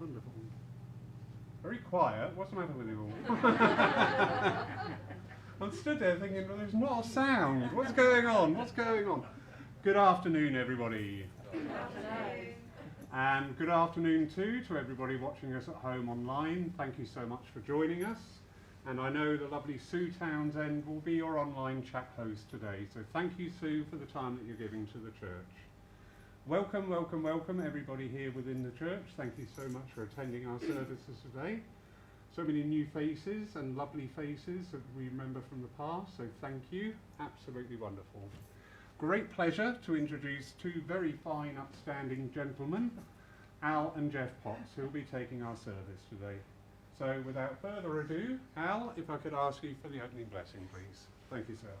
Wonderful. Very quiet. What's the matter with you all? I'm stood there thinking, well, there's not a sound. What's going on? What's going on? Good afternoon, everybody. Good afternoon. And good afternoon too to everybody watching us at home online. Thank you so much for joining us. And I know the lovely Sue Townsend will be your online chat host today. So thank you, Sue, for the time that you're giving to the church. Welcome, welcome, welcome everybody here within the church. Thank you so much for attending our services today. So many new faces and lovely faces that we remember from the past, so thank you. Absolutely wonderful. Great pleasure to introduce two very fine, upstanding gentlemen, Al and Geoff Potts, who will be taking our service today. So without further ado, Al, if I could ask you for the opening blessing, please. Thank you, sir.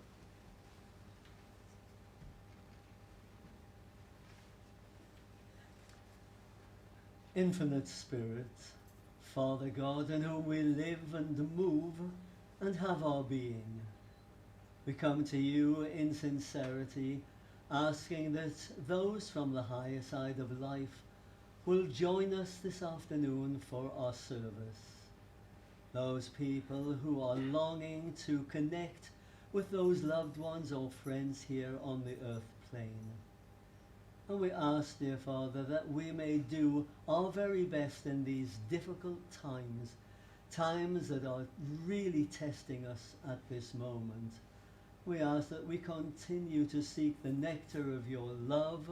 Infinite Spirit, Father God, in whom we live and move and have our being, we come to you in sincerity, asking that those from the higher side of life will join us this afternoon for our service. Those people who are longing to connect with those loved ones or friends here on the earth plane. And we ask, dear Father, that we may do our very best in these difficult times, times that are really testing us at this moment. We ask that we continue to seek the nectar of your love,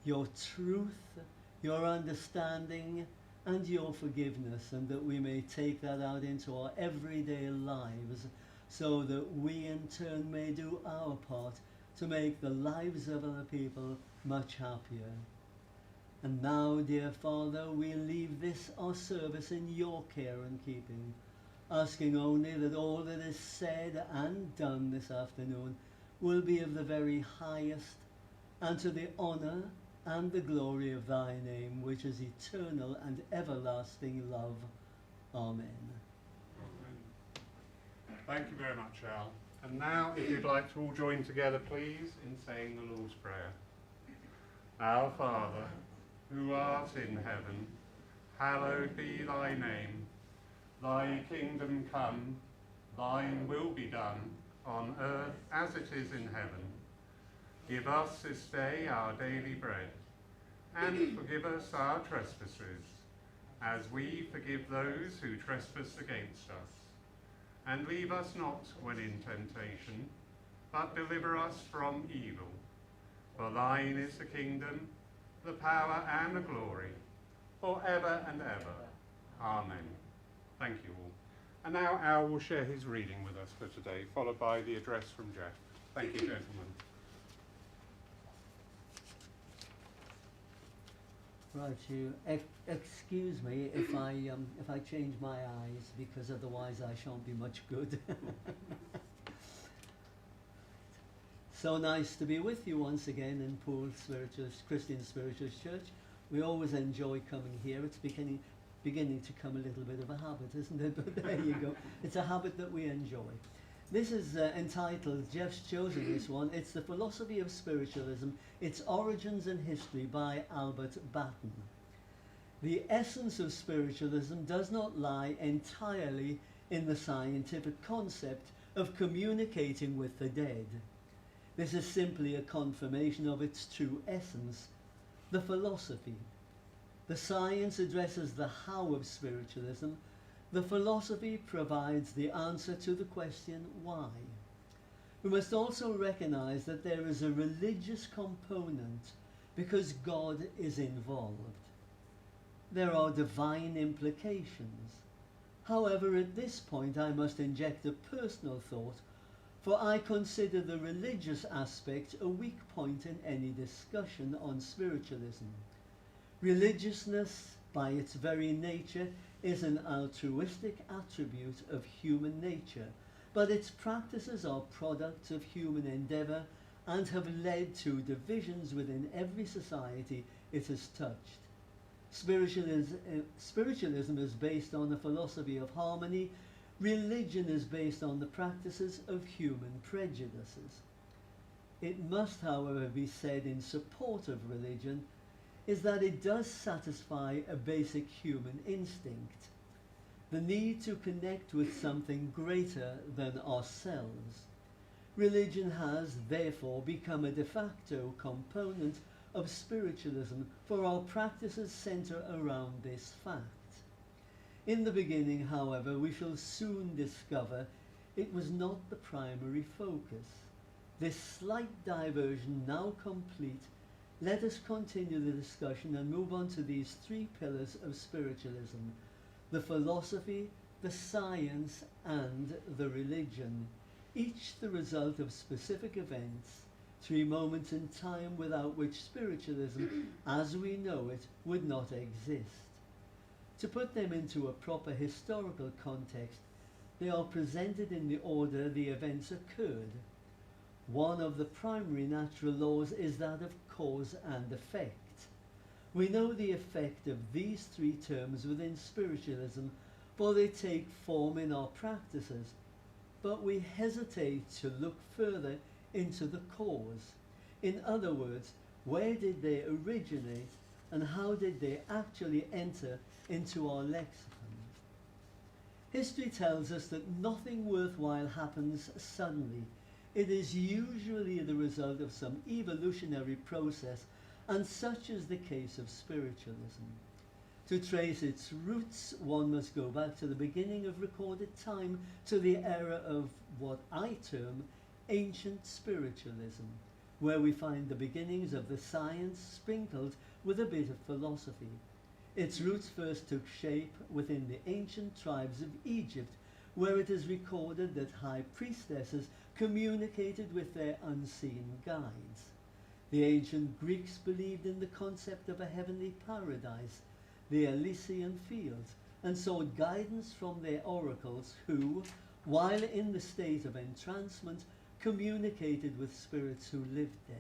your truth, your understanding, and your forgiveness, and that we may take that out into our everyday lives, so that we in turn may do our part to make the lives of other people much happier. And now, dear Father, we leave this, our service, in your care and keeping, asking only that all that is said and done this afternoon will be of the very highest, and to the honour and the glory of thy name, which is eternal and everlasting love. Amen. Thank you very much, Al. And now, if you'd like to all join together, please, in saying the Lord's Prayer. Our Father, who art in heaven, hallowed be thy name. Thy kingdom come, thine will be done, on earth as it is in heaven. Give us this day our daily bread, and forgive us our trespasses, as we forgive those who trespass against us. And leave us not when in temptation, but deliver us from evil. For thine is the kingdom, the power and the glory, for ever and ever. Amen. Thank you all. And now Al will share his reading with us for today, followed by the address from Geoff. Thank you, gentlemen. Right, you excuse me if I change my eyes, because otherwise I shan't be much good. So nice to be with you once again in Poole Christian Spiritual Church. We always enjoy coming here. It's beginning to come a little bit of a habit, isn't it? But there you go. It's a habit that we enjoy. This is entitled, Geoff's chosen this one, it's The Philosophy of Spiritualism, Its Origins and History by Albert Batten. The essence of spiritualism does not lie entirely in the scientific concept of communicating with the dead. This is simply a confirmation of its true essence, the philosophy. The science addresses the how of spiritualism. The philosophy provides the answer to the question why. We must also recognize that there is a religious component because God is involved. There are divine implications. However, at this point I must inject a personal thought, for I consider the religious aspect a weak point in any discussion on spiritualism. Religiousness, by its very nature, is an altruistic attribute of human nature, but its practices are products of human endeavour and have led to divisions within every society it has touched. Spiritualism is based on a philosophy of harmony. Religion is based on the practices of human prejudices. It must, however, be said in support of religion, is that it does satisfy a basic human instinct, the need to connect with something greater than ourselves. Religion has therefore become a de facto component of spiritualism, for our practices centre around this fact. In the beginning, however, we shall soon discover it was not the primary focus. This slight diversion now complete, let us continue the discussion and move on to these three pillars of spiritualism: the philosophy, the science, and the religion, each the result of specific events, three moments in time without which spiritualism, as we know it, would not exist. To put them into a proper historical context, they are presented in the order the events occurred. One of the primary natural laws is that of cause and effect. We know the effect of these three terms within spiritualism, for they take form in our practices, but we hesitate to look further into the cause. In other words, where did they originate and how did they actually enter into our lexicon? History tells us that nothing worthwhile happens suddenly. It is usually the result of some evolutionary process, and such is the case of spiritualism. To trace its roots, one must go back to the beginning of recorded time, to the era of what I term ancient spiritualism, where we find the beginnings of the science sprinkled with a bit of philosophy. Its roots first took shape within the ancient tribes of Egypt, where it is recorded that high priestesses communicated with their unseen guides. The ancient Greeks believed in the concept of a heavenly paradise, the Elysian fields, and sought guidance from their oracles who, while in the state of entrancement, communicated with spirits who lived there.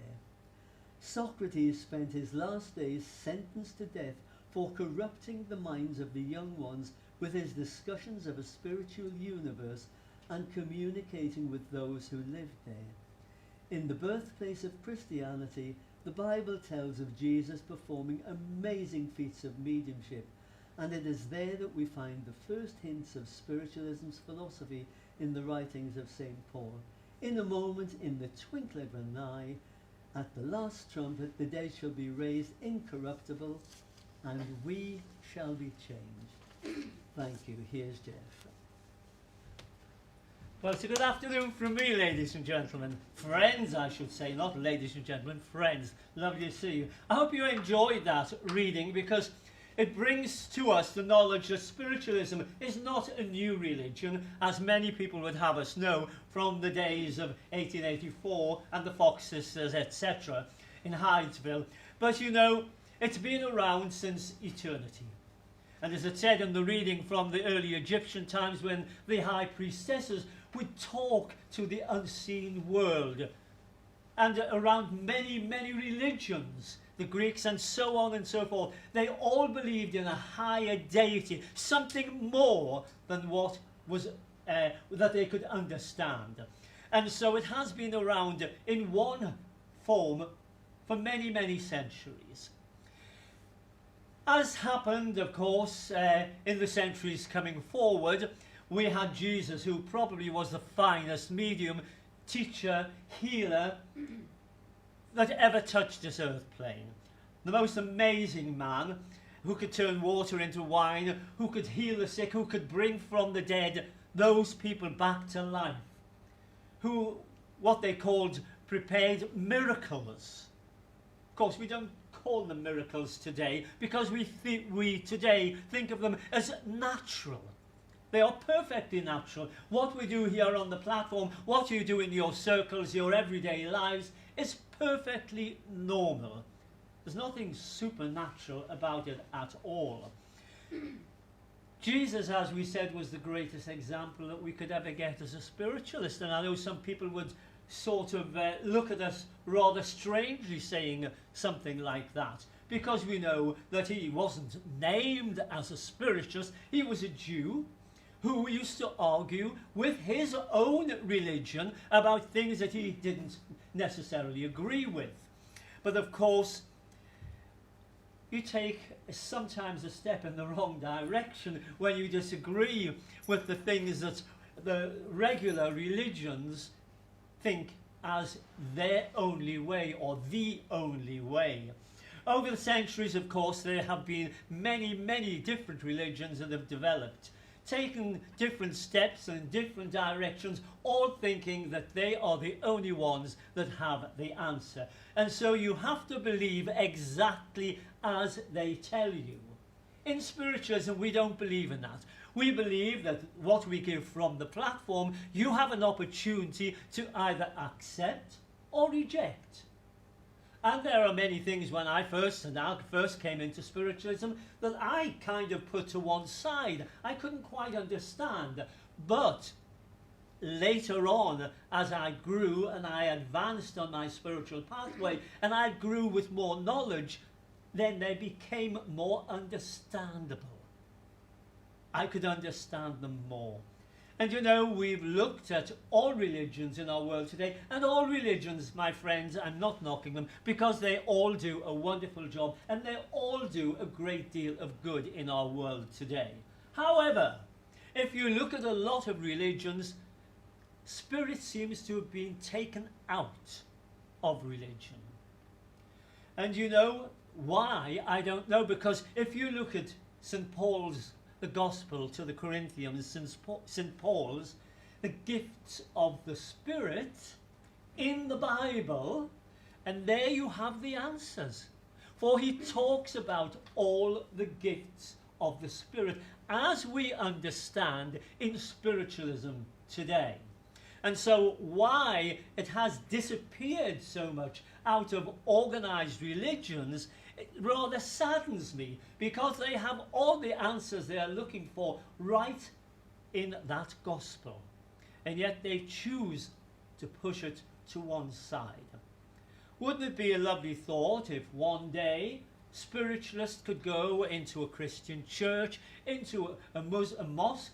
Socrates spent his last days sentenced to death for corrupting the minds of the young ones with his discussions of a spiritual universe and communicating with those who lived there. In the birthplace of Christianity, the Bible tells of Jesus performing amazing feats of mediumship, and it is there that we find the first hints of spiritualism's philosophy in the writings of St. Paul. In a moment, in the twinkling of an eye, at the last trumpet, the dead shall be raised incorruptible, and we shall be changed. Thank you. Here's Geoff. Well, it's a good afternoon from me, ladies and gentlemen. Friends, I should say, not ladies and gentlemen, friends. Lovely to see you. I hope you enjoyed that reading, because it brings to us the knowledge that spiritualism is not a new religion, as many people would have us know from the days of 1884 and the Fox Sisters, etc. in Hydesville. But you know, it's been around since eternity. And as it said in the reading from the early Egyptian times, when the high priestesses would talk to the unseen world, and around many, many religions, the Greeks and so on and so forth, they all believed in a higher deity, something more than what was that they could understand. And so it has been around in one form for many, many centuries. As happened, of course, in the centuries coming forward, we had Jesus, who probably was the finest medium, teacher, healer that ever touched this earth plane. The most amazing man, who could turn water into wine, who could heal the sick, who could bring from the dead those people back to life, who, what they called, prepared miracles. Of course, we don't call them miracles today, because we today think of them as natural. They are perfectly natural. What we do here on the platform, what you do in your circles, your everyday lives, is perfectly normal. There's nothing supernatural about it at all. Jesus, as we said, was the greatest example that we could ever get as a spiritualist, and I know some people would sort of look at us rather strangely saying something like that, because we know that he wasn't named as a spiritualist. He was a Jew who used to argue with his own religion about things that he didn't necessarily agree with. But of course, you take sometimes a step in the wrong direction when you disagree with the things that the regular religions think as their only way or the only way. Over the centuries, of course, there have been many, many different religions that have developed, taken different steps in different directions, all thinking that they are the only ones that have the answer. And so you have to believe exactly as they tell you. In spiritualism, we don't believe in that. We believe that what we give from the platform, you have an opportunity to either accept or reject. And there are many things when I first came into spiritualism that I kind of put to one side. I couldn't quite understand. But later on, as I grew and I advanced on my spiritual pathway and I grew with more knowledge, then they became more understandable. I could understand them more. And you know, we've looked at all religions in our world today, and all religions, my friends, I'm not knocking them, because they all do a wonderful job, and they all do a great deal of good in our world today. However, if you look at a lot of religions, spirit seems to have been taken out of religion. And you know why? I don't know, because if you look at St. Paul's the Gospel to the Corinthians, St. Paul's, the gifts of the Spirit in the Bible, and there you have the answers. For he talks about all the gifts of the Spirit as we understand in spiritualism today. And so why it has disappeared so much out of organized religions, it rather saddens me, because they have all the answers they are looking for right in that gospel, and yet they choose to push it to one side. Wouldn't it be a lovely thought if one day spiritualists could go into a Christian church, into a Muslim mosque,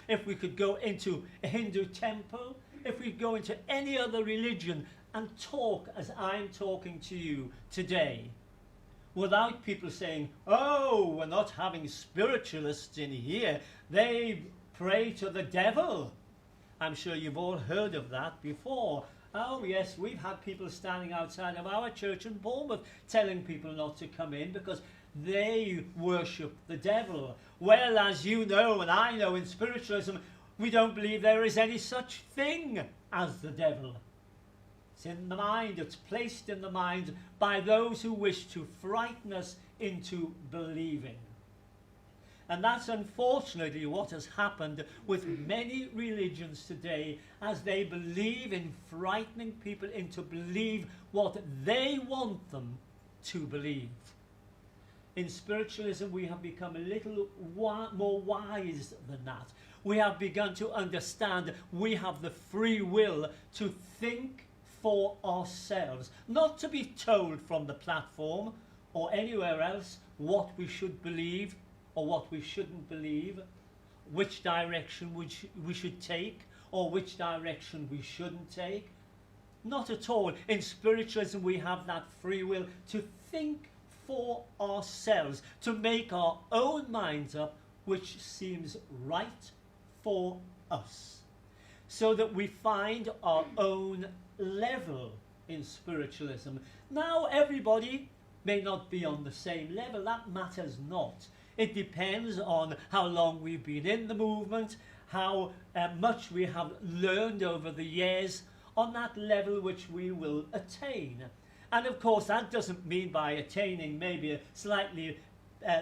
if we could go into a Hindu temple, if we go into any other religion and talk as I'm talking to you today, without people saying, oh, we're not having spiritualists in here, they pray to the devil. I'm sure you've all heard of that before. Oh yes, we've had people standing outside of our church in Bournemouth telling people not to come in because they worship the devil. Well, as you know and I know, in spiritualism, we don't believe there is any such thing as the devil. It's in the mind, it's placed in the mind by those who wish to frighten us into believing. And that's unfortunately what has happened with many religions today, as they believe in frightening people into believe what they want them to believe. In spiritualism, we have become a little more wise than that. We have begun to understand we have the free will to think for ourselves, not to be told from the platform or anywhere else what we should believe or what we shouldn't believe, which direction we should take or which direction we shouldn't take. Not at all. In spiritualism, we have that free will to think for ourselves, to make our own minds up which seems right for us, so that we find our own level in spiritualism. Now, everybody may not be on the same level. That matters not. It depends on how long we've been in the movement, how much we have learned over the years on that level which we will attain. And of course, that doesn't mean by attaining maybe a slightly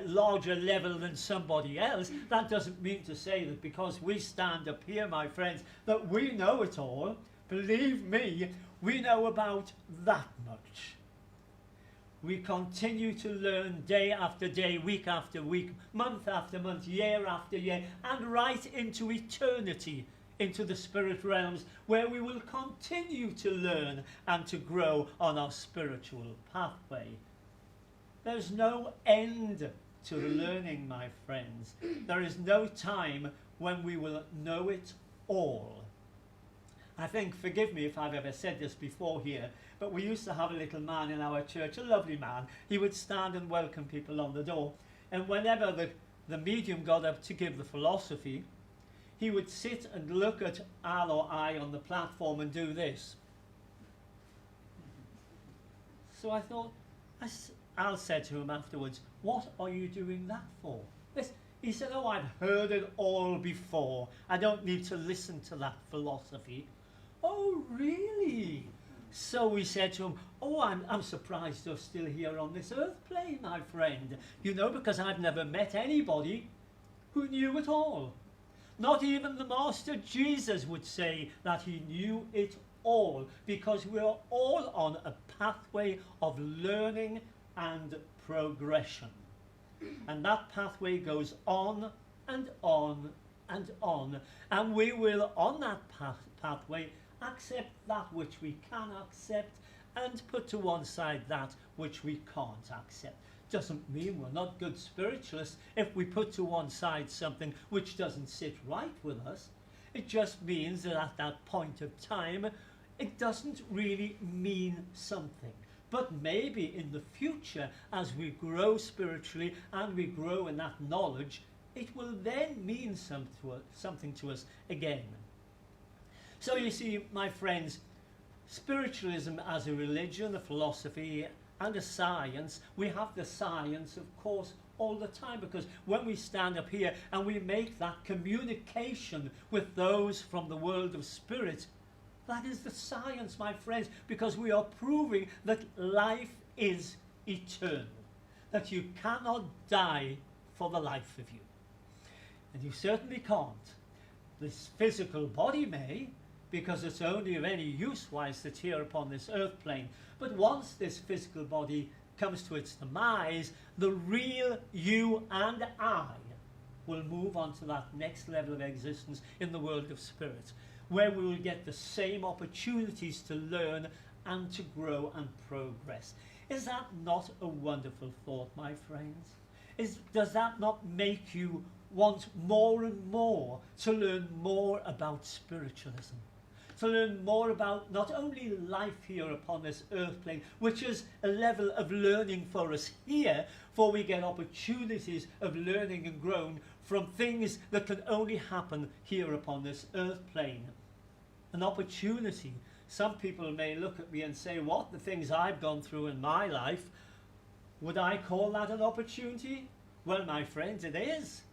larger level than somebody else, that doesn't mean to say that because we stand up here, my friends, that we know it all. Believe me, we know about that much. We continue to learn day after day, week after week, month after month, year after year, and right into eternity, into the spirit realms, where we will continue to learn and to grow on our spiritual pathway. There's no end to the learning, my friends. There is no time when we will know it all. I think, forgive me if I've ever said this before here, but we used to have a little man in our church, a lovely man. He would stand and welcome people on the door. And whenever the medium got up to give the philosophy, he would sit and look at Al or I on the platform and do this. So I thought, Al said to him afterwards, "What are you doing that for?" He said, "Oh, I've heard it all before. I don't need to listen to that philosophy." "Oh, really?" So we said to him, "Oh, I'm surprised you're still here on this earth plane, my friend. You know, because I've never met anybody who knew it all. Not even the Master Jesus would say that he knew it all, because we're all on a pathway of learning and progression. And that pathway goes on and on and on. And we will, on that pathway, accept that which we can accept and put to one side that which we can't accept. Doesn't mean we're not good spiritualists if we put to one side something which doesn't sit right with us. It just means that at that point of time, it doesn't really mean something. But maybe in the future, as we grow spiritually and we grow in that knowledge, it will then mean something to us again. So you see, my friends, spiritualism as a religion, a philosophy, and a science, we have the science, of course, all the time, because when we stand up here and we make that communication with those from the world of spirit, that is the science, my friends, because we are proving that life is eternal, that you cannot die for the life of you. And you certainly can't. This physical body may, because it's only of any use whilst it's here upon this earth plane. But once this physical body comes to its demise, the real you and I will move on to that next level of existence in the world of spirit, where we will get the same opportunities to learn and to grow and progress. Is that not a wonderful thought, my friends? Does that not make you want more and more to learn more about spiritualism? To learn more about not only life here upon this earth plane, which is a level of learning for us here, for we get opportunities of learning and growing from things that can only happen here upon this earth plane. An opportunity. Some people may look at me and say, "What, the things I've gone through in my life, would I call that an opportunity?" Well, my friends, it is.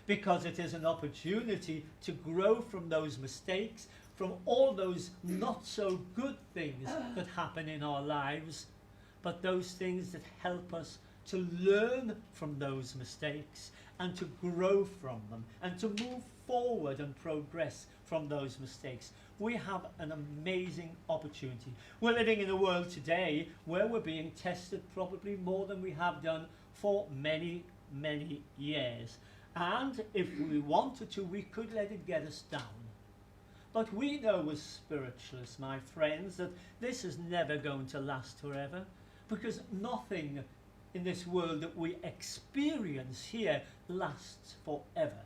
Because it is an opportunity to grow from those mistakes, from all those not so good things that happen in our lives, but those things that help us to learn from those mistakes and to grow from them and to move forward and progress from those mistakes. We have an amazing opportunity. We're living in a world today where we're being tested probably more than we have done for many, many years. And if we wanted to, we could let it get us down. But we know as spiritualists, my friends, that this is never going to last forever, because nothing in this world that we experience here lasts forever.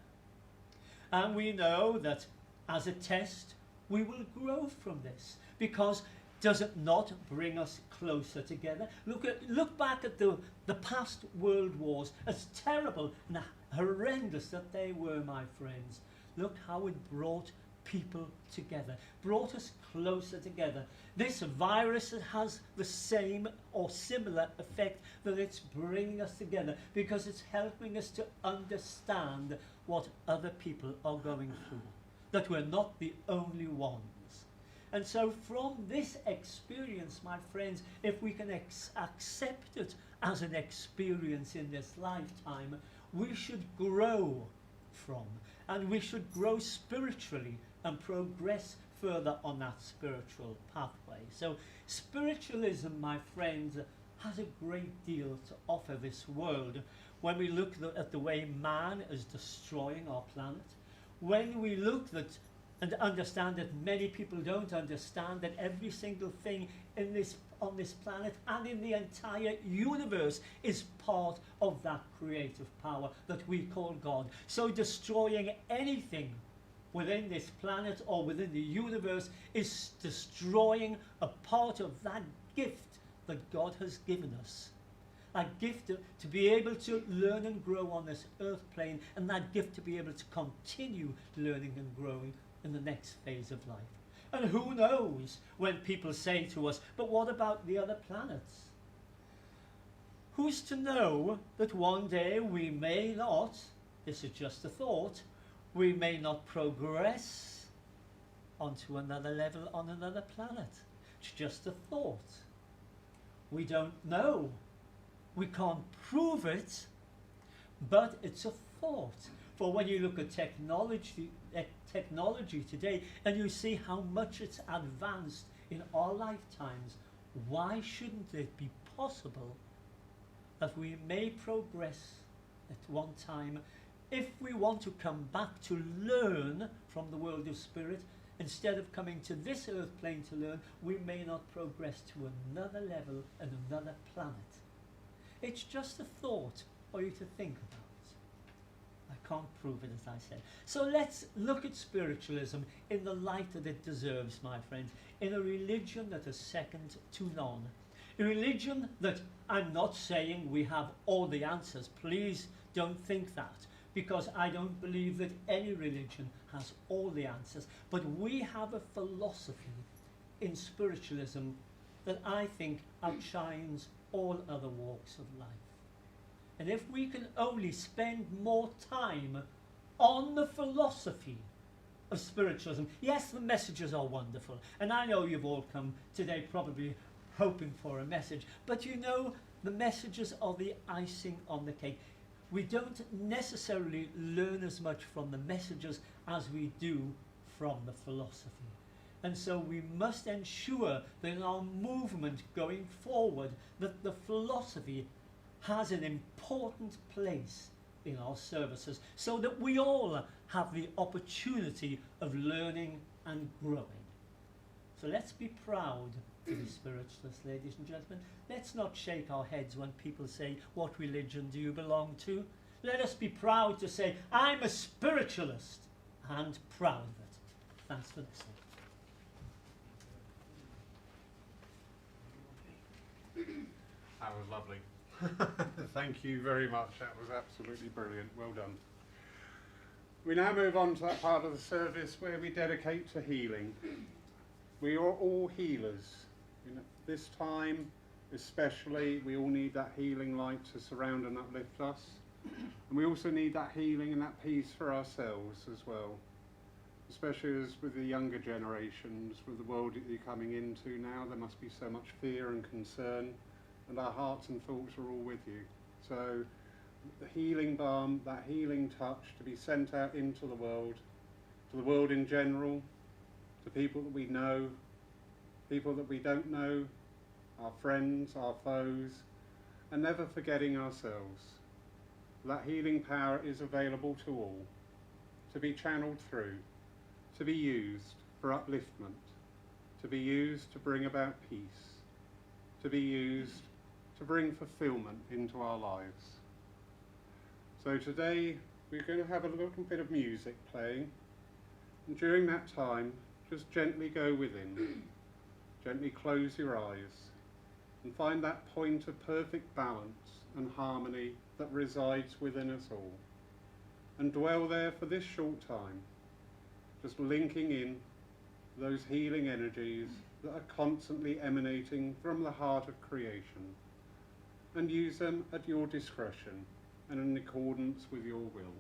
And we know that as a test, we will grow from this, because does it not bring us closer together? Look back at the past world wars, as terrible and horrendous that they were, my friends. Look how it brought people together, brought us closer together. This virus has the same or similar effect, that it's bringing us together because it's helping us to understand what other people are going through, that we're not the only ones. And so from this experience, my friends, if we can accept it as an experience in this lifetime, we should grow from, and we should grow spiritually and progress further on that spiritual pathway. So spiritualism, my friends, has a great deal to offer this world. When we look at the way man is destroying our planet, when we look at and understand that many people don't understand that every single thing on this planet and in the entire universe is part of that creative power that we call God. So destroying anything within this planet or within the universe is destroying a part of that gift that God has given us. That gift to be able to learn and grow on this earth plane, and that gift to be able to continue learning and growing in the next phase of life. And who knows when people say to us, but what about the other planets? Who's to know that one day we may not, this is just a thought, we may not progress onto another level on another planet. It's just a thought. We don't know. We can't prove it, but it's a thought. For when you look at technology today and you see how much it's advanced in our lifetimes, why shouldn't it be possible that we may progress at one time if we want to come back to learn from the world of spirit? Instead of coming to this earth plane to learn, we may not progress to another level and another planet. It's just a thought for you to think about. I can't prove it, as I said. So let's look at spiritualism in the light that it deserves, my friends, in a religion that is second to none. A religion that, I'm not saying we have all the answers, please don't think that, because I don't believe that any religion has all the answers, but we have a philosophy in spiritualism that I think outshines all other walks of life. And if we can only spend more time on the philosophy of spiritualism, yes, the messages are wonderful, and I know you've all come today probably hoping for a message, but you know, the messages are the icing on the cake. We don't necessarily learn as much from the messages as we do from the philosophy. And so we must ensure that in our movement going forward, that the philosophy has an important place in our services, so that we all have the opportunity of learning and growing. So let's be proud to be spiritualists, ladies and gentlemen. Let's not shake our heads when people say, what religion do you belong to? Let us be proud to say, I'm a spiritualist, and proud of it. Thanks for listening. That was lovely. Thank you very much. That was absolutely brilliant. Well done. We now move on to that part of the service where we dedicate to healing. We are all healers. This time especially, we all need that healing light to surround and uplift us. And we also need that healing and that peace for ourselves as well. Especially as with the younger generations, with the world that you're coming into now, there must be so much fear and concern, and our hearts and thoughts are all with you. So the healing balm, that healing touch to be sent out into the world in general, to people that we know, people that we don't know, our friends, our foes, and never forgetting ourselves. That healing power is available to all, to be channeled through, to be used for upliftment, to be used to bring about peace, to be used to bring fulfillment into our lives. So today we're going to have a little bit of music playing, and during that time just gently go within, gently close your eyes and find that point of perfect balance and harmony that resides within us all, and dwell there for this short time, just linking in those healing energies that are constantly emanating from the heart of creation, and use them at your discretion and in accordance with your will.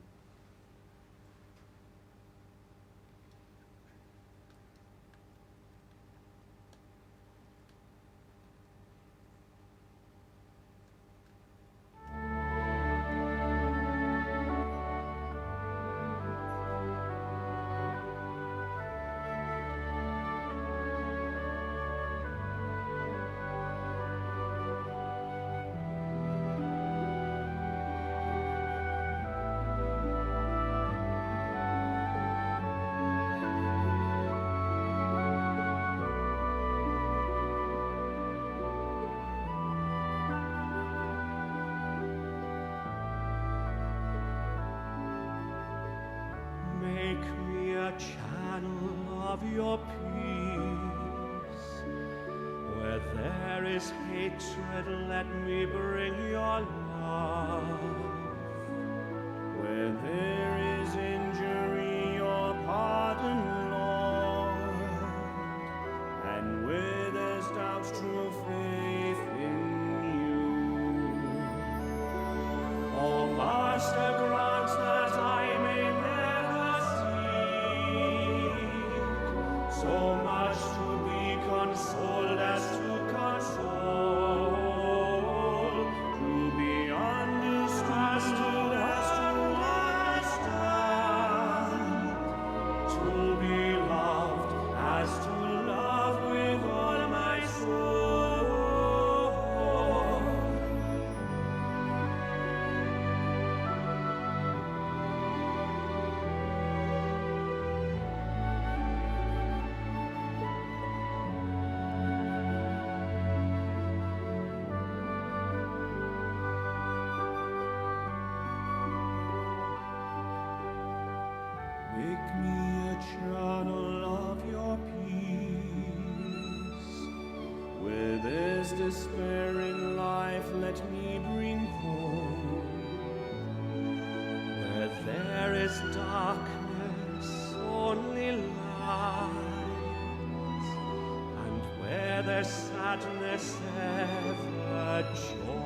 channel of your peace. Where there is hatred, let me bring your love. Where there is injury, your pardon, Lord. And where there's doubt, true faith in you. Oh, Master, grant that I may never seek so much to be consoled as to console, to be understood as to understand, to be loved as to love with all my soul. Make me a channel of your peace. Where there's despair in life, let me bring hope. Where there is darkness, only light. And where there's sadness, ever joy.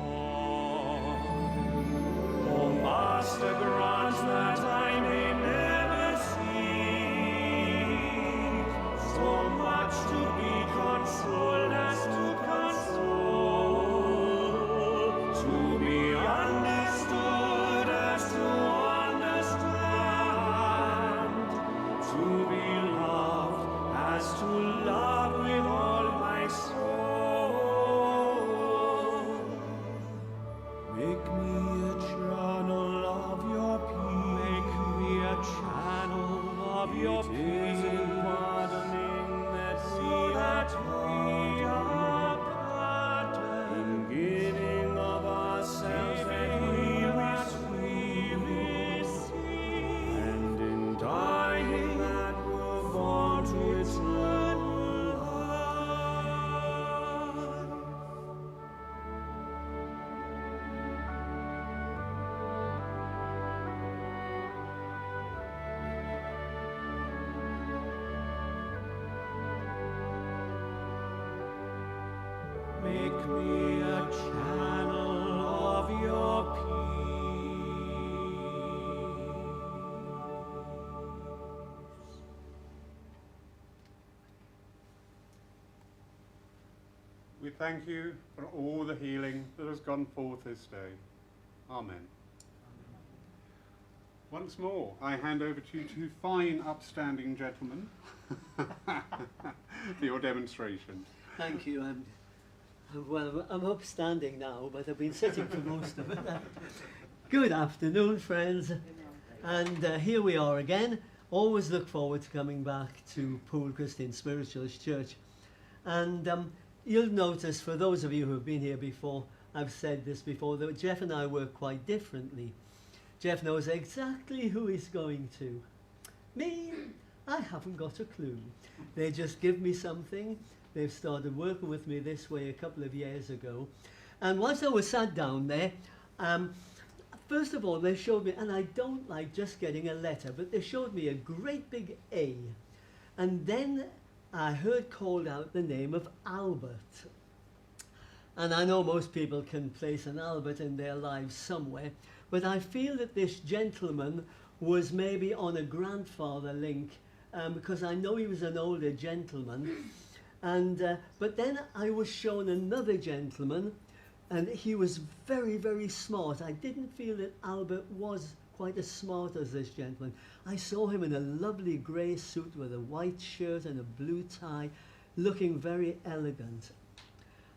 Oh, Master, grant that I may never seek so much to be consoled as to console, to be understood as to understand, to be loved as to love with all my soul. Make me a channel of your peace. Make me a channel of your peace. Pardoning that we are pardoned. In giving of ourselves that we receive. And in dying that will fall to eternal life. Make me a channel of your peace. We thank you for all the healing that has gone forth this day. Amen. Once more, I hand over to you two fine, upstanding gentlemen for your demonstration. Thank you. Well, I'm upstanding now, but I've been sitting for most of it. Good afternoon, friends. And here we are again. Always look forward to coming back to Poole Christian Spiritualist Church. And you'll notice, for those of you who have been here before, I've said this before, that Geoff and I work quite differently. Geoff knows exactly who he's going to. Me, I haven't got a clue. They just give me something. They've started working with me this way a couple of years ago. And once I was sat down there, first of all, they showed me, and I don't like just getting a letter, but they showed me a great big A. And then I heard called out the name of Albert. And I know most people can place an Albert in their lives somewhere, but I feel that this gentleman was maybe on a grandfather link, because I know he was an older gentleman. And but then I was shown another gentleman, and he was very, very smart. I didn't feel that Albert was quite as smart as this gentleman. I saw him in a lovely grey suit with a white shirt and a blue tie, looking very elegant.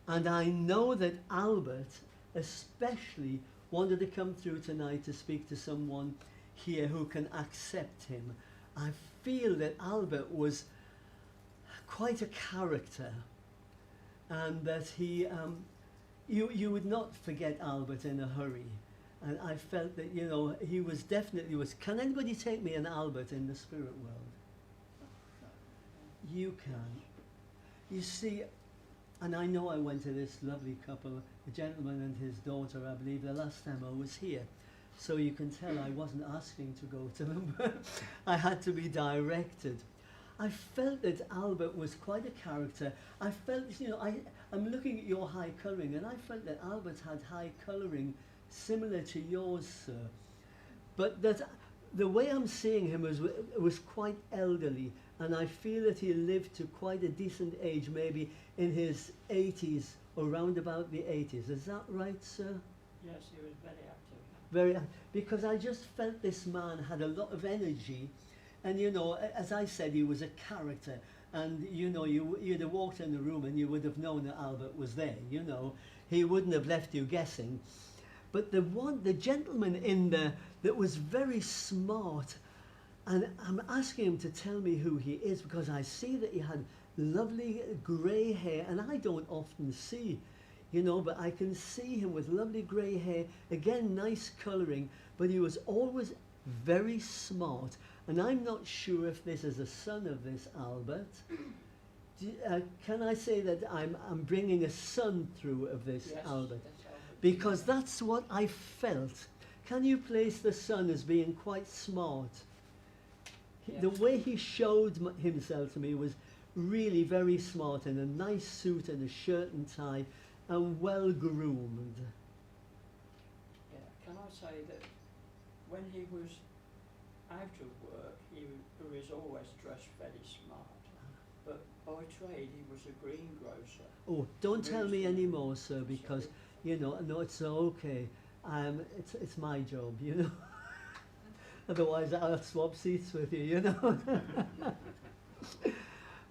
And I know that Albert especially wanted to come through tonight to speak to someone here who can accept him. I feel that Albert was quite a character, and that he, you would not forget Albert in a hurry. And I felt that, you know, he was definitely can anybody take me an Albert in the spirit world? you can. You see, and I know I went to this lovely couple, a gentleman and his daughter, I believe, the last time I was here. So you can tell I wasn't asking to go to them, but I had to be directed. I felt that Albert was quite a character. I felt, you know, I'm looking at your high colouring, and I felt that Albert had high colouring similar to yours, sir. But that the way I'm seeing him was quite elderly, and I feel that he lived to quite a decent age, maybe in his 80s or round about the 80s. Is that right, sir? Yes, he was very active. Very, because I just felt this man had a lot of energy, and you know, as I said, he was a character, and you know, you'd have walked in the room and you would have known that Albert was there. You know, he wouldn't have left you guessing. But the gentleman in there that was very smart, and I'm asking him to tell me who he is, because I see that he had lovely grey hair, and I don't often see, you know, but I can see him with lovely grey hair, again nice colouring, but he was always very smart, and I'm not sure if this is a son of this Albert. Can I say that I'm bringing a son through of this Yes, Albert? that's Albert. Because that's what I felt. Can you place the son as being quite smart? Yes. The way he showed himself to me was really very smart, in a nice suit and a shirt and tie, and well groomed. Yeah. Can I say that when he was out of work, he was always dressed very smart. But by trade, he was a greengrocer. Oh, don't tell me Really? any more, sir, because, you know, no, it's okay. It's my job, you know. Otherwise, I'll swap seats with you, you know.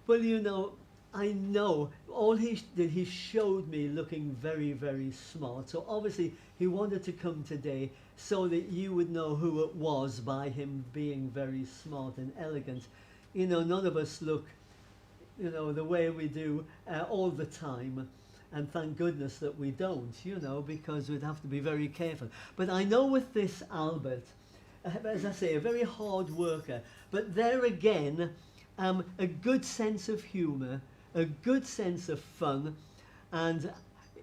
Well, you know, I know all he did, he showed me looking very, very smart. So obviously, he wanted to come today so that you would know who it was by him being very smart and elegant. You know, none of us look, you know, the way we do all the time. And thank goodness that we don't, you know, because we'd have to be very careful. But I know with this Albert, as I say, a very hard worker, but there again, a good sense of humour, a good sense of fun, and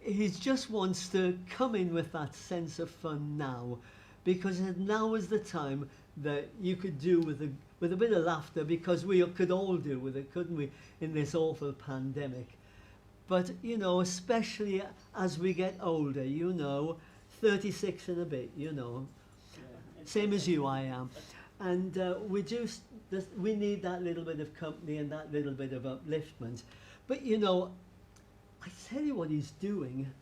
he just wants to come in with that sense of fun now, because now is the time that you could do with a bit of laughter, because we could all do with it, couldn't we, in this awful pandemic. But, you know, especially as we get older, you know, 36 and a bit, you know, Yeah. same as you I am. And we need that little bit of company and that little bit of upliftment. But, you know, I tell you what he's doing.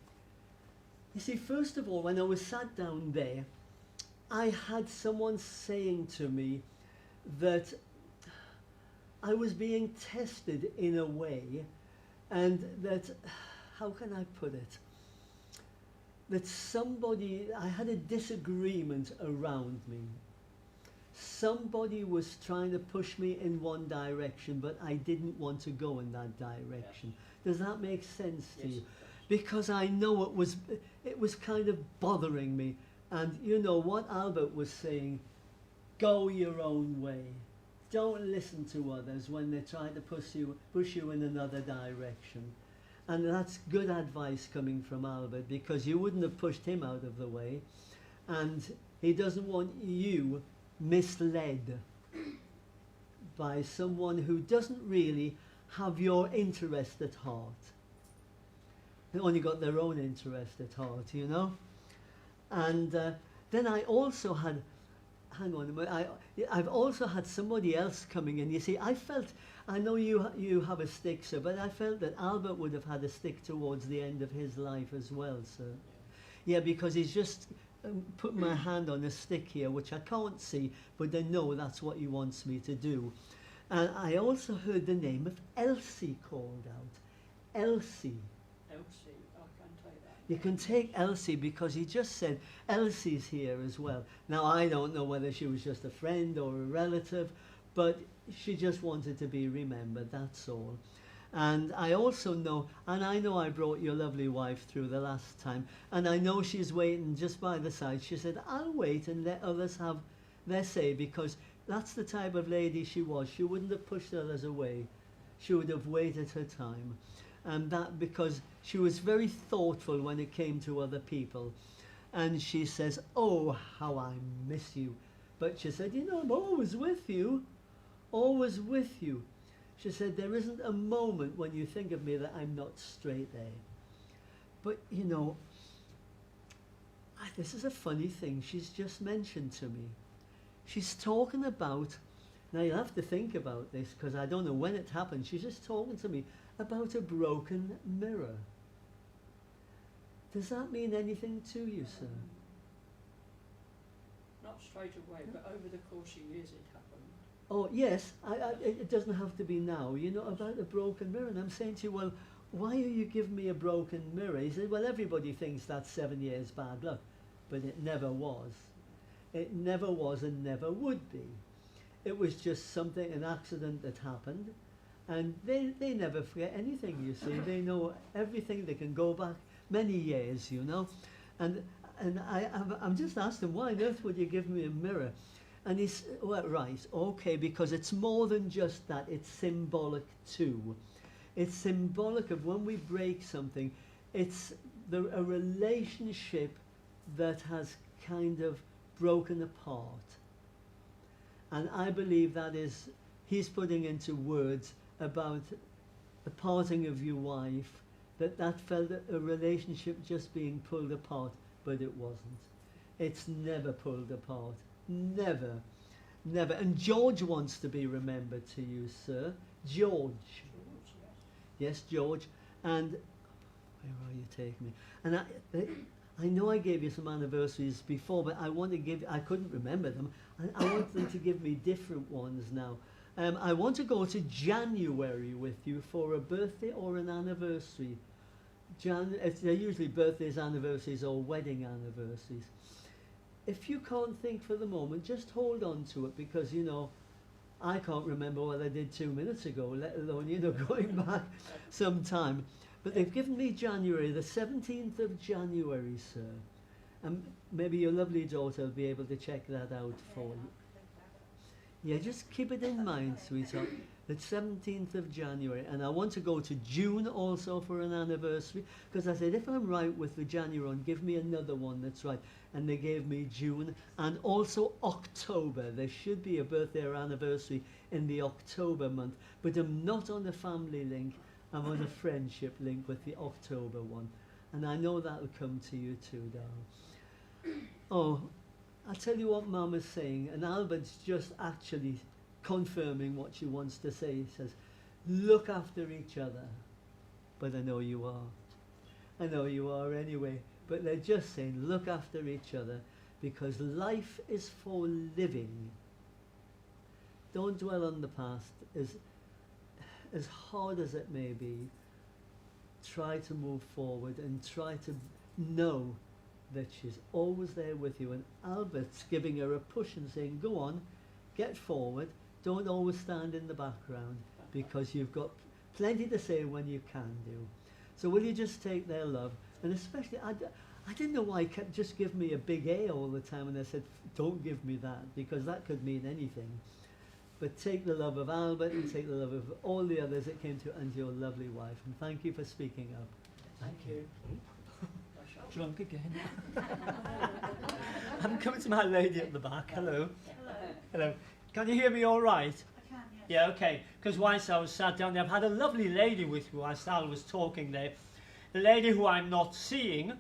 You see, first of all, when I was sat down there, I had someone saying to me that I was being tested in a way, and that, how can I put it? That I had a disagreement around me. Somebody was trying to push me in one direction, but I didn't want to go in that direction. Does that make sense to Yes, you? it does. Because I know it was kind of bothering me. And you know what Albert was saying, go your own way. Don't listen to others when they try to push you in another direction. And that's good advice coming from Albert, because you wouldn't have pushed him out of the way. And he doesn't want you misled by someone who doesn't really have your interest at heart. They only got their own interest at heart, you know. And then I also had, hang on a minute, I've also had somebody else coming in. You see, I know you have a stick, sir, but I felt that Albert would have had a stick towards the end of his life as well, sir. Yeah, because he's just put my hand on a stick here, which I can't see, but I know that's what he wants me to do. And I also heard the name of Elsie called out. Elsie. Elsie, I can take that. You can take Elsie, because he just said Elsie's here as well. Now, I don't know whether she was just a friend or a relative, but she just wanted to be remembered, that's all. And I also know, and I know I brought your lovely wife through the last time, and I know she's waiting just by the side. She said, I'll wait and let others have their say, because that's the type of lady she was. She wouldn't have pushed others away. she would have waited her time. And that because she was very thoughtful when it came to other people. And she says, oh, how I miss you. But she said, you know, I'm always with you. Always with you. She said, there isn't a moment when you think of me that I'm not straight there. But, you know, this is a funny thing she's just mentioned to me. She's talking about, now you'll have to think about this because I don't know when it happened. She's just talking to me about a broken mirror. Does that mean anything to you, sir? Not straight away, but over the course of years it happened. Oh, yes, it doesn't have to be now, you know, about a broken mirror. And I'm saying to you, well, why are you giving me a broken mirror? He said, well, everybody thinks that's 7 years bad luck, but it never was. It never was and never would be. It was just something, an accident that happened, and they never forget anything, you see. They know everything. They can go back many years, you know. And I'm just asking, why on earth would you give me a mirror? And he's, well, right, okay, because it's more than just that. It's symbolic too. It's symbolic of when we break something, it's a relationship that has kind of broken apart. And I believe that is, he's putting into words about the parting of your wife, that felt a relationship just being pulled apart, but it wasn't. It's never pulled apart. Never. Never. And George wants to be remembered to you, sir. George. Yes, George. And where are you taking me? And I know I gave you some anniversaries before, but I want to give, I couldn't remember them. I want them to give me different ones now. I want to go to January with you for a birthday or an anniversary. They're usually birthdays, anniversaries, or wedding anniversaries. If you can't think for the moment, just hold on to it, because, you know, I can't remember what I did 2 minutes ago, let alone, you know, going back some time. But they've given me January, the 17th of January, sir. And maybe your lovely daughter will be able to check that out for you. Yeah, just keep it in mind, sweetheart. The 17th of January. And I want to go to June also for an anniversary, because I said, if I'm right with the January one, give me another one that's right. And they gave me June and also October. There should be a birthday or anniversary in the October month, but I'm not on the family link. I'm on a friendship link with the October one. And I know that'll come to you too, darling. Oh, I'll tell you what Mama's saying, and Albert's just actually confirming what she wants to say. He says, look after each other. But I know you are. I know you are anyway. But they're just saying, look after each other, because life is for living. Don't dwell on the past. As hard as it may be, try to move forward and try to know that she's always there with you. And Albert's giving her a push and saying, go on, get forward. Don't always stand in the background, because you've got plenty to say when you can do. So will you just take their love? And especially, I didn't know why he kept just giving me a big A all the time, and I said, don't give me that, because that could mean anything. But take the love of Albert and take the love of all the others that came to, and your lovely wife. And thank you for speaking up. Thank you. Drunk again. I'm coming to my lady at the back. Hello. Hello. Hello. Can you hear me all right? I can, yes. Yeah, okay. Because whilst I was sat down there, I've had a lovely lady with me whilst Al was talking there. A lady who I'm not seeing,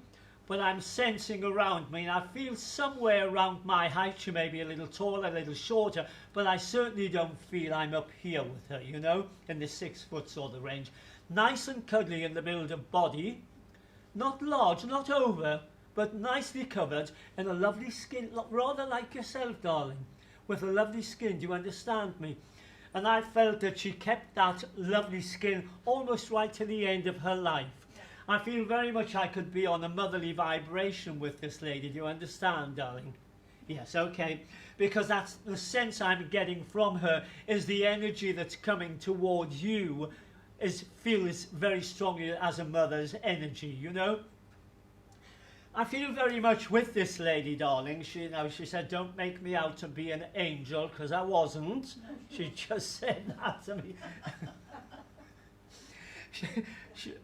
but I'm sensing around me. And I feel somewhere around my height. She may be a little taller, a little shorter, but I certainly don't feel I'm up here with her, you know, in the 6 foot sort of range. Nice and cuddly in the build of body. Not large, not over, but nicely covered, and a lovely skin, rather like yourself, darling, with a lovely skin. Do you understand me? And I felt that she kept that lovely skin almost right to the end of her life. I feel very much I could be on a motherly vibration with this lady. Do you understand, darling? Yes, okay. Because that's the sense I'm getting from her, is the energy that's coming towards you feels very strongly as a mother's energy, you know. I feel very much with this lady, darling. She said, don't make me out to be an angel, because I wasn't. She just said that to me.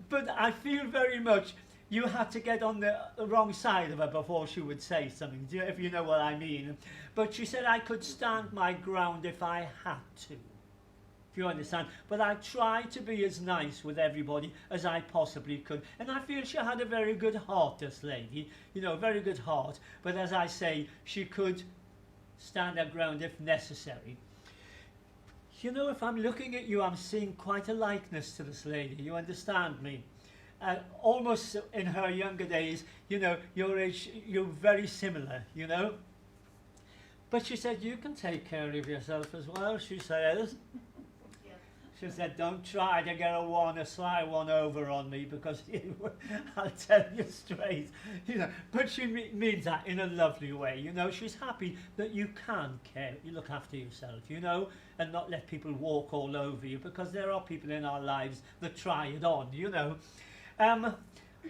But I feel very much you had to get on the wrong side of her before she would say something, if you know what I mean. But she said I could stand my ground if I had to, if you understand. But I tried to be as nice with everybody as I possibly could. And I feel she had a very good heart, this lady, you know, a very good heart. But as I say, she could stand her ground if necessary. You know, if I'm looking at you, I'm seeing quite a likeness to this lady, you understand me? Almost in her younger days, you know, your age, you're very similar, you know. But she said, you can take care of yourself as well, she says. Yeah. She said, don't try to get a sly one over on me, because I'll tell you straight, you know. But she means that in a lovely way, you know. She's happy that you can you look after yourself, you know, and not let people walk all over you, because there are people in our lives that try it on, you know.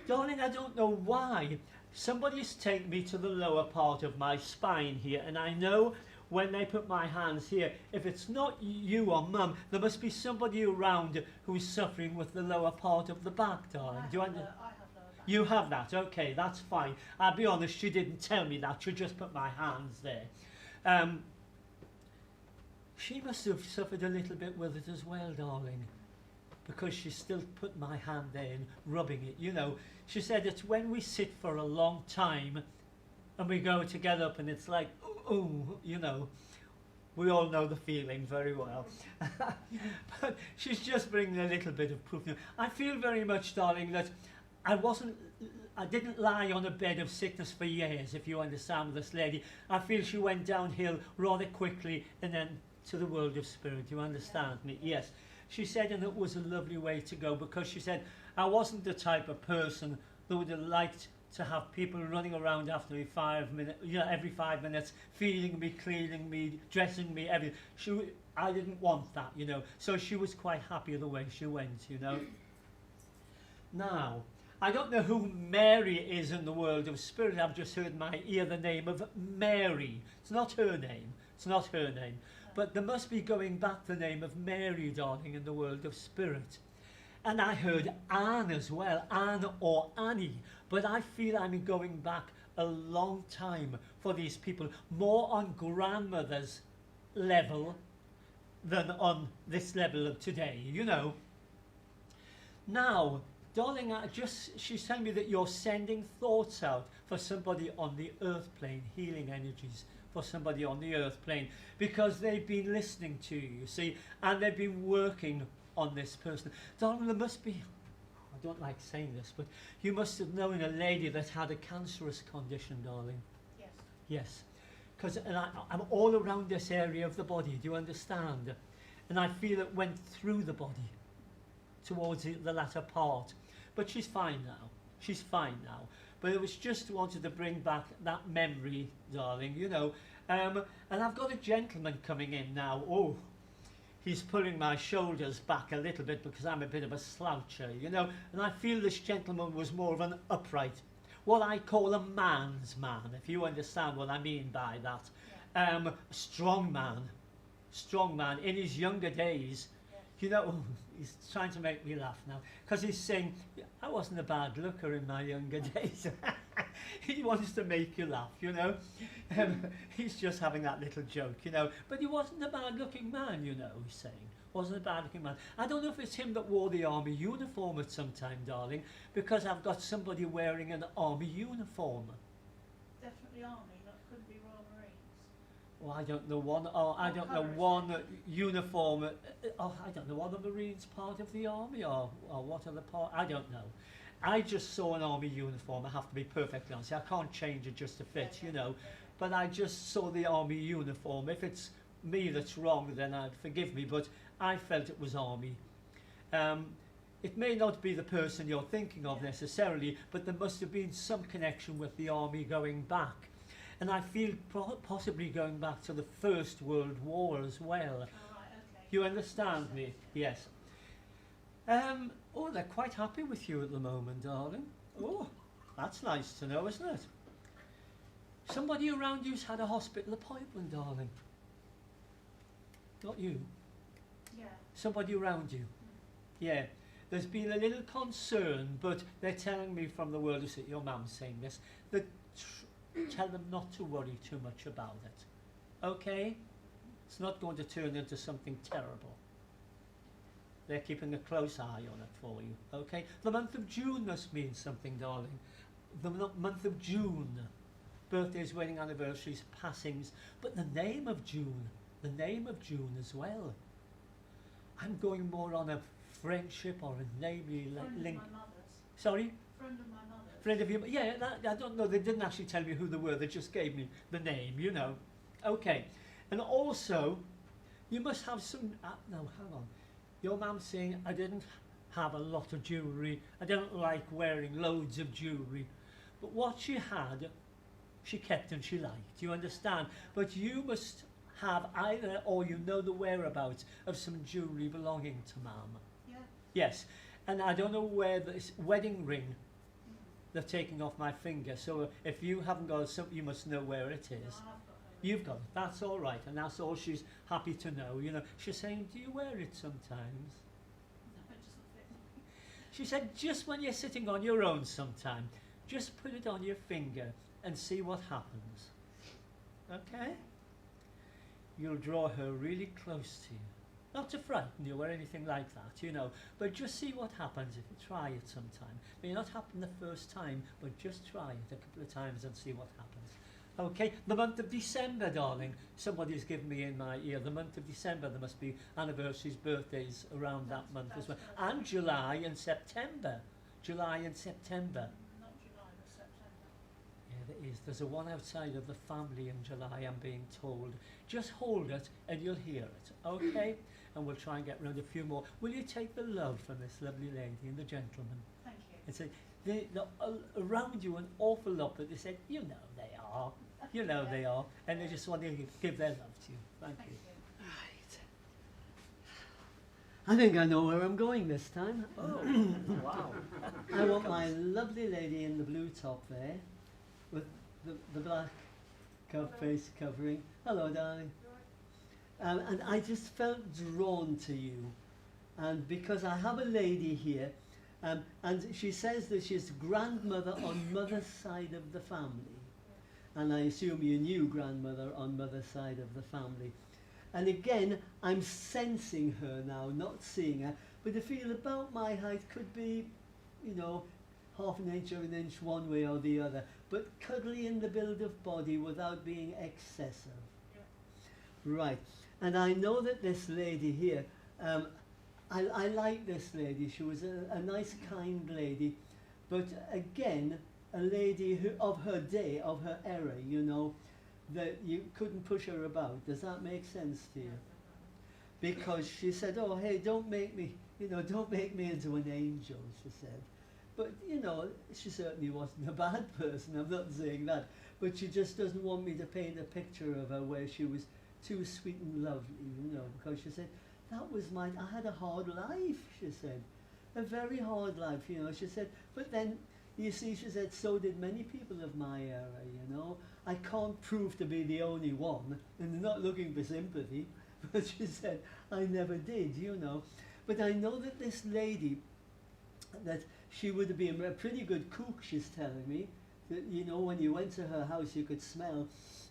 Darling, I don't know why. Somebody's taken me to the lower part of my spine here, and I know when they put my hands here, if it's not you or Mum, there must be somebody around who's suffering with the lower part of the back, darling. Do you understand? I have lower back. You have that, okay, that's fine. I'll be honest, she didn't tell me that, she just put my hands there. She must have suffered a little bit with it as well, darling, because she still put my hand there and rubbing it, you know. She said it's when we sit for a long time and we go to get up and it's like, ooh, you know. We all know the feeling very well. But she's just bringing a little bit of proof. I feel very much, darling, that I didn't lie on a bed of sickness for years, if you understand this lady. I feel she went downhill rather quickly and then to the world of spirit, you understand me? Yes. She said, and it was a lovely way to go, because she said, I wasn't the type of person that would have liked to have people running around after me 5 minutes, you know, every 5 minutes, feeding me, cleaning me, dressing me, everything. I didn't want that, you know. So she was quite happy the way she went, you know. Now, I don't know who Mary is in the world of spirit. I've just heard in my ear the name of Mary. It's not her name. It's not her name. But there must be going back the name of Mary, darling, in the world of spirit. And I heard Anne as well, Anne or Annie. But I feel I'm going back a long time for these people, more on grandmother's level than on this level of today, you know. Now, darling, she's telling me that you're sending thoughts out for somebody on the earth plane, healing energies for somebody on the earth plane, because they've been listening to you, see, and they've been working on this person. Darling, there must be, I don't like saying this, but you must have known a lady that had a cancerous condition, darling. Yes. Yes, because I'm all around this area of the body, do you understand? And I feel it went through the body towards the latter part. But she's fine now. She's fine now. But it was just wanted to bring back that memory, darling, you know. And I've got a gentleman coming in now. Oh, he's pulling my shoulders back a little bit because I'm a bit of a sloucher, you know. And I feel this gentleman was more of an upright, what I call a man's man, if you understand what I mean by that. Yeah. Strong man in his younger days. Yeah. You know, he's trying to make me laugh now, because he's saying, I wasn't a bad looker in my younger days. He wants to make you laugh, you know. He's just having that little joke, you know. But he wasn't a bad looking man, you know, he's saying. Wasn't a bad looking man. I don't know if it's him that wore the army uniform at some time, darling, because I've got somebody wearing an army uniform. Definitely army, that could be Royal Marines. Well, I don't know one. Oh, I don't know one uniform. Oh, I don't know. Are the Marines part of the army, or what are the part? I don't know. I just saw an army uniform. I have to be perfectly honest. I can't change it just to fit, you know. But I just saw the army uniform. If it's me that's wrong, then forgive me. But I felt it was army. It may not be the person you're thinking of necessarily, but there must have been some connection with the army going back. And I feel possibly going back to the First World War as well. Oh, right, okay. You understand me? Yes. Oh, they're quite happy with you at the moment, darling. Oh, that's nice to know, isn't it? Somebody around you's had a hospital appointment, darling. Not you. Yeah. Somebody around you. Yeah. there's been a little concern, but they're telling me from the world of city, your mum's saying this, that tell them not to worry too much about it. Okay? It's not going to turn into something terrible. They're keeping a close eye on it for you. Okay? The month of June must mean something, darling. The month of June. Birthdays, wedding anniversaries, passings. But the name of June as well. I'm going more on a friendship or a namely Friend link. of my mother's. Sorry? Friend of my mother's. Friend of you? Yeah, I don't know. They didn't actually tell me who they were. They just gave me the name, you know. Okay. And also, you must have some... no, hang on. Your mum's saying I didn't have a lot of jewellery. I didn't like wearing loads of jewellery. But what she had, she kept and she liked. You understand? But you must have either, or you know the whereabouts of some jewellery belonging to Mum. Yeah. Yes. And I don't know where this wedding ring they're taking off my finger. So if you haven't got it, you must know where it No, is. I have got her. You've got it. That's all right. And that's all she's happy to know. You know, she's saying, do you wear it sometimes? No, it doesn't fit me. She said, just when you're sitting on your own sometime, just put it on your finger and see what happens. Okay? You'll draw her really close to you. Not to frighten you or anything like that, you know, but just see what happens if you try it sometime. May not happen the first time, but just try it a couple of times and see what happens. Okay, the month of December, darling. Somebody's given me in my ear. The month of December, there must be anniversaries, birthdays around that month as well. That's And July and September. July and September. Not July, but September. Yeah, there is. There's a one outside of the family in July, I'm being told. Just hold it and you'll hear it, okay? And we'll try and get round a few more. Will you take the love from this lovely lady and the gentleman? Thank you. And say, around you an awful lot, but they said, you know they are. You know they are. And they just want to give their love to you. Thank Thank you. you. I think I know where I'm going this time. Oh, wow. I want my lovely lady in the blue top there, with the black face covering. Hello, darling. And I just felt drawn to you. And because I have a lady here, and she says that she's grandmother on mother's side of the family. And I assume you knew grandmother on mother's side of the family. And again, I'm sensing her now, not seeing her, but I feel about my height could be, you know, half an inch or an inch one way or the other, but cuddly in the build of body without being excessive. Right, and I know that this lady here, I like this lady. She was a nice, kind lady, but again, a lady who, of her day, of her era, you know, that you couldn't push her about. Does that make sense to you? Because she said, oh, hey, don't make me, you know, don't make me into an angel, she said. But, you know, she certainly wasn't a bad person, I'm not saying that. But she just doesn't want me to paint a picture of her where she was too sweet and lovely, you know, because she said, that was I had a hard life, she said. A very hard life, you know, she said. But then, you see, she said, so did many people of my era, you know. I can't prove to be the only one, and not looking for sympathy, but she said, I never did, you know. But I know that this lady, that she would have been a pretty good cook, she's telling me. That, you know, when you went to her house, you could smell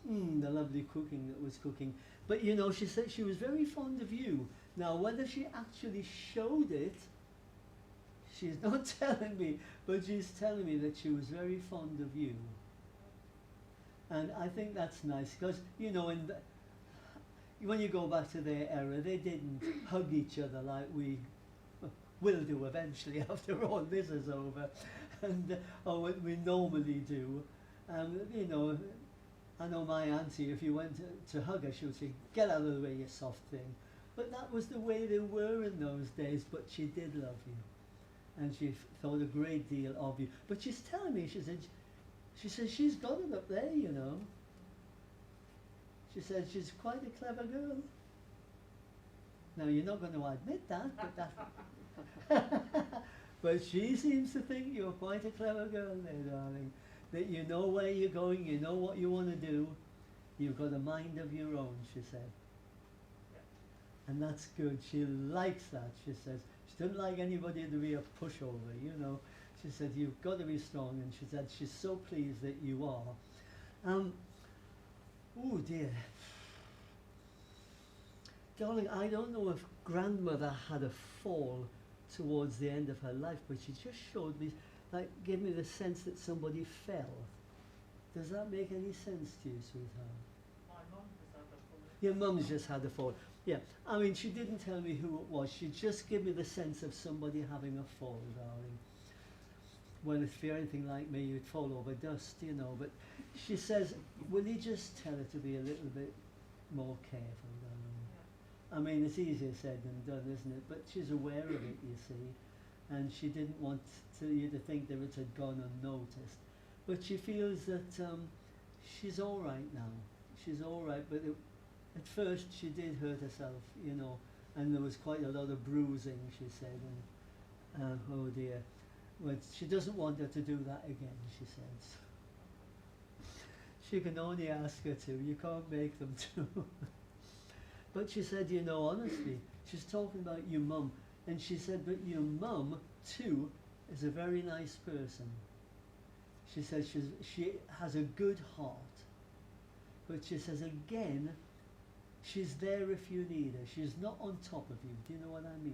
the lovely cooking that was cooking. But, you know, she said she was very fond of you. Now, whether she actually showed it, she's not telling me, but she's telling me that she was very fond of you. And I think that's nice, because, you know, when you go back to their era, they didn't hug each other like we will do eventually after all this is over, and or what we normally do. You know, I know my auntie, if you went to hug her, she would say, get out of the way, you soft thing. But that was the way they were in those days, but she did love you. And she thought a great deal of you. But she's telling me, she said she's got it up there, you know. She said she's quite a clever girl. Now, you're not going to admit that, but that... But she seems to think you're quite a clever girl there, darling. That you know where you're going, you know what you want to do. You've got a mind of your own, she said. And that's good. She likes that, she says. She She doesn't like anybody to be a pushover, you know. She said, you've got to be strong, and she said she's so pleased that you are. Oh dear. Darling, I don't know if grandmother had a fall towards the end of her life, but she just showed me, like, gave me the sense that somebody fell. Does that make any sense to you, sweetheart? My mum was had a fall. Your mum's just had a fall. Yeah, I mean, she didn't tell me who it was. She just gave me the sense of somebody having a fall, darling. Well, if you're anything like me, you'd fall over dust, you know. But she says, will you just tell her to be a little bit more careful, darling? Yeah. I mean, it's easier said than done, isn't it? But she's aware of it, you see. And she didn't want you to think that it had gone unnoticed. But she feels that she's all right now. She's all right, but at first she did hurt herself, you know, and there was quite a lot of bruising, she said, and oh dear. Well, she doesn't want her to do that again, she says. She can only ask her to, you can't make them to. But she said, you know, honestly, she's talking about your mum, and she said, but your mum, too, is a very nice person. She says she has a good heart. But she says, again, she's there if you need her. She's not on top of you. Do you know what I mean?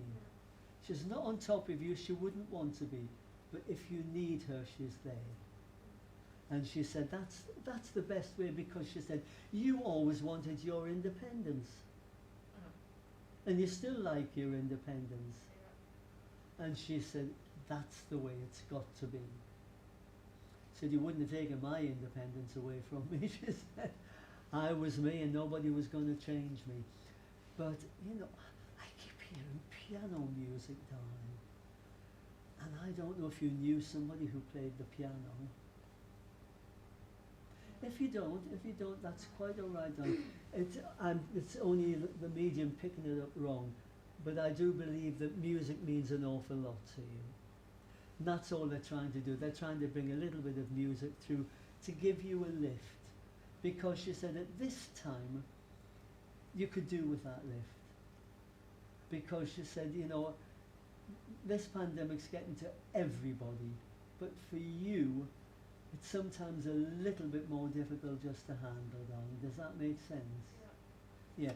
She's not on top of you. She wouldn't want to be. But if you need her, she's there. And she said, that's the best way, because she said, you always wanted your independence. And you still like your independence. And she said, that's the way it's got to be. She said, you wouldn't have taken my independence away from me, she said. I was me and nobody was going to change me. But, you know, I keep hearing piano music, darling. And I don't know if you knew somebody who played the piano. If you don't, that's quite all right, darling. It's only the medium picking it up wrong. But I do believe that music means an awful lot to you. And that's all they're trying to do. They're trying to bring a little bit of music through to give you a lift. Because she said at this time, you could do with that lift. Because she said, you know, this pandemic's getting to everybody. But for you, it's sometimes a little bit more difficult just to handle, darling. Does that make sense? Yeah.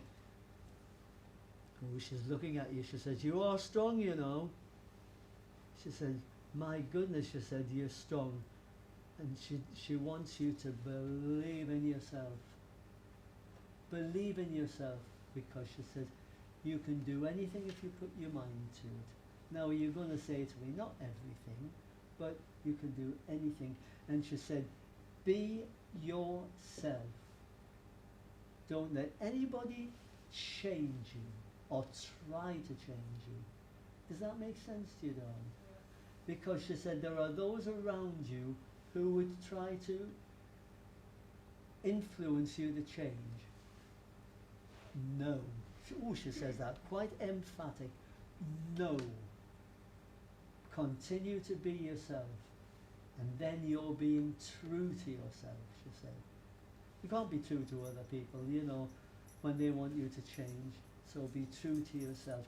Oh, she's looking at you. She says, you are strong, you know. She said, my goodness, she said, you're strong. And she wants you to believe in yourself. Believe in yourself, because she says, you can do anything if you put your mind to it. Now, you're going to say to me, not everything, but you can do anything. And she said, be yourself. Don't let anybody change you or try to change you. Does that make sense to you, darling? Because she said there are those around you who would try to influence you to change. No. She says that, quite emphatic. No. Continue to be yourself. And then you're being true to yourself, she said. You can't be true to other people, you know, when they want you to change. So be true to yourself.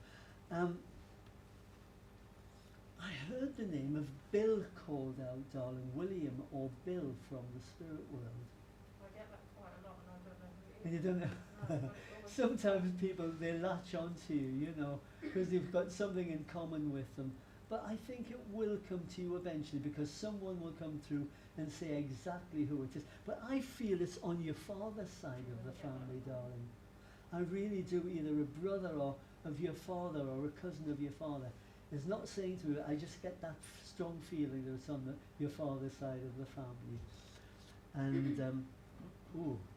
I heard the name of Bill called out, darling. William or Bill from the spirit world. I get that quite a lot and I don't know who it And is. you don't know. No, but it always- Sometimes people, they latch onto you, you know, because you've got something in common with them. But I think it will come to you eventually, because someone will come through and say exactly who it is. But I feel it's on your father's side of the family, darling. I really do. Either a brother or of your father or a cousin of your father is not saying to me, I just get that strong feeling that it's on your father's side of the family. And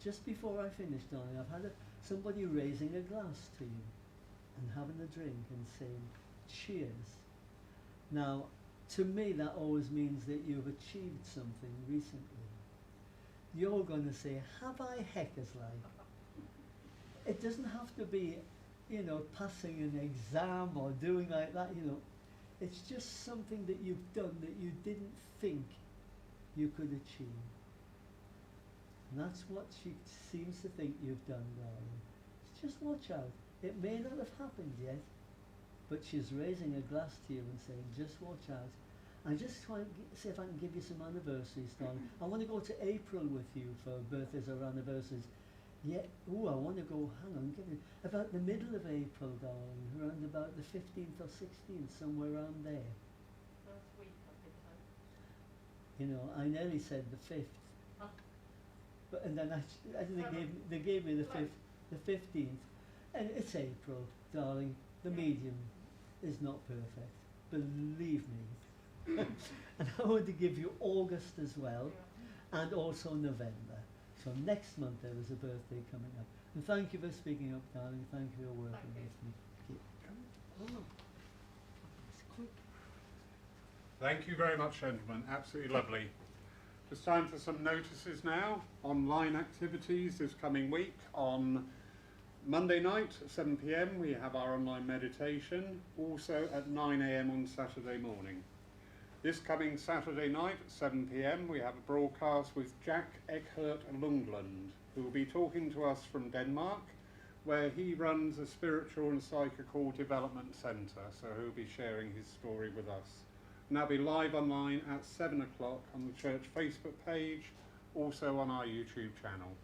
just before I finish, darling, I've had somebody raising a glass to you and having a drink and saying, cheers. Now, to me, that always means that you've achieved something recently. You're going to say, have I heckers like? It doesn't have to be, you know, passing an exam or doing like that, you know. It's just something that you've done that you didn't think you could achieve. And that's what she seems to think you've done, darling. Just watch out. It may not have happened yet, but she's raising a glass to you and saying, just watch out. I just try and see if I can give you some anniversaries, darling. I want to go to April with you for birthdays or anniversaries. Yeah, I want to go, hang on, give me, about the middle of April, darling, around about the 15th or 16th, somewhere around there. First week, I think so. You know, I nearly said the 5th. Huh? But, and then they gave me the 5th, the 15th. And it's April, darling. The medium is not perfect. Believe me. And I want to give you August as well, and also November. So next month there is a birthday coming up. And thank you for speaking up, darling. Thank you for working with me. Oh, it's quick. Thank you very much, gentlemen. Absolutely lovely. It's time for some notices now. Online activities this coming week. On Monday night at 7 p.m. we have our online meditation. Also at 9 a.m. on Saturday morning. This coming Saturday night at 7 p.m. we have a broadcast with Jack Eckert Lundlund, who will be talking to us from Denmark, where he runs a spiritual and psychical development centre, so he'll be sharing his story with us. And that'll be live online at 7 o'clock on the church Facebook page, also on our YouTube channel.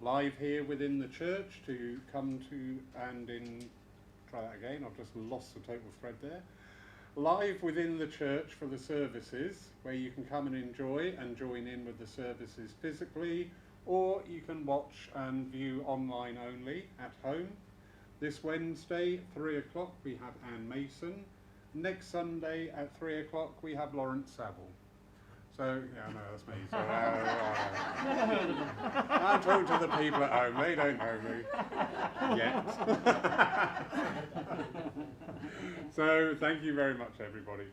Live here within the church to come to and in, try that again, I've just lost the total thread there. Live within the church for the services, where you can come and enjoy and join in with the services physically, or you can watch and view online only at home. This Wednesday, 3 o'clock, we have Anne Mason. Next Sunday at 3 o'clock, we have Lawrence Saville. So, yeah, no, that's me. So, I'm talking to the people at home. They don't know me yet. So, thank you very much, everybody.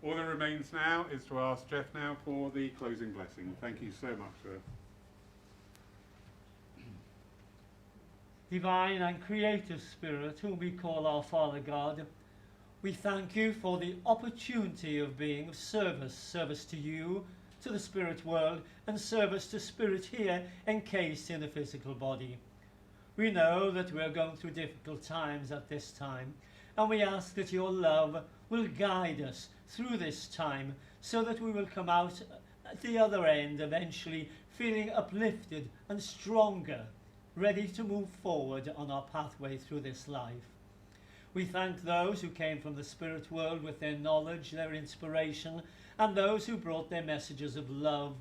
All that remains now is to ask Geoff now for the closing blessing. Thank you so much, sir. Divine and creative Spirit, whom we call our Father God, we thank you for the opportunity of being of service to you, to the spirit world, and service to spirit here encased in a physical body. We know that we are going through difficult times at this time, and we ask that your love will guide us through this time so that we will come out at the other end eventually feeling uplifted and stronger, ready to move forward on our pathway through this life. We thank those who came from the spirit world with their knowledge, their inspiration, and those who brought their messages of love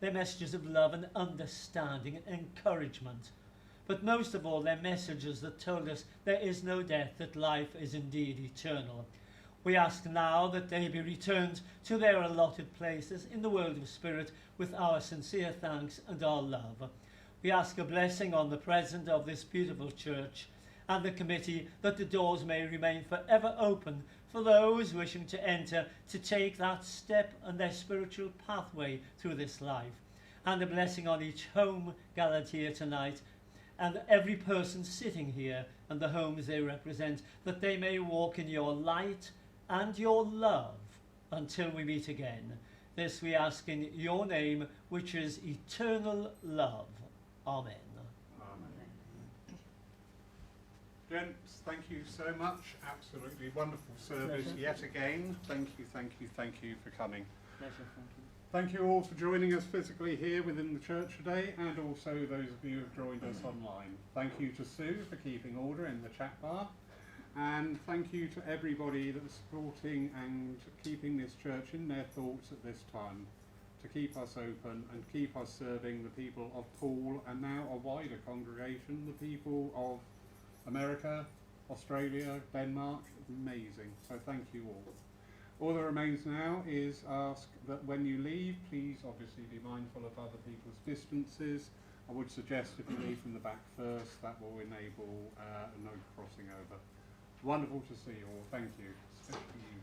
and understanding and encouragement. But most of all, their messages that told us there is no death, that life is indeed eternal. We ask now that they be returned to their allotted places in the world of spirit with our sincere thanks and our love. We ask a blessing on the president of this beautiful church and the committee, that the doors may remain forever open for those wishing to enter to take that step on their spiritual pathway through this life. And a blessing on each home gathered here tonight, and every person sitting here and the homes they represent, that they may walk in your light and your love until we meet again. This we ask in your name, which is eternal love. Amen. Gents, thank you so much. Absolutely wonderful service Pleasure. yet again. Thank you for coming. Pleasure, thank you. Thank you all for joining us physically here within the church today, and also those of you who have joined us online. Thank you to Sue for keeping order in the chat bar, and thank you to everybody that's supporting and keeping this church in their thoughts at this time, to keep us open and keep us serving the people of Poole and now a wider congregation, the people of America, Australia, Denmark. Amazing. So thank you all. All that remains now is ask that when you leave, please obviously be mindful of other people's distances. I would suggest if you leave from the back first, that will enable no crossing over. Wonderful to see you all. Thank you. Especially you.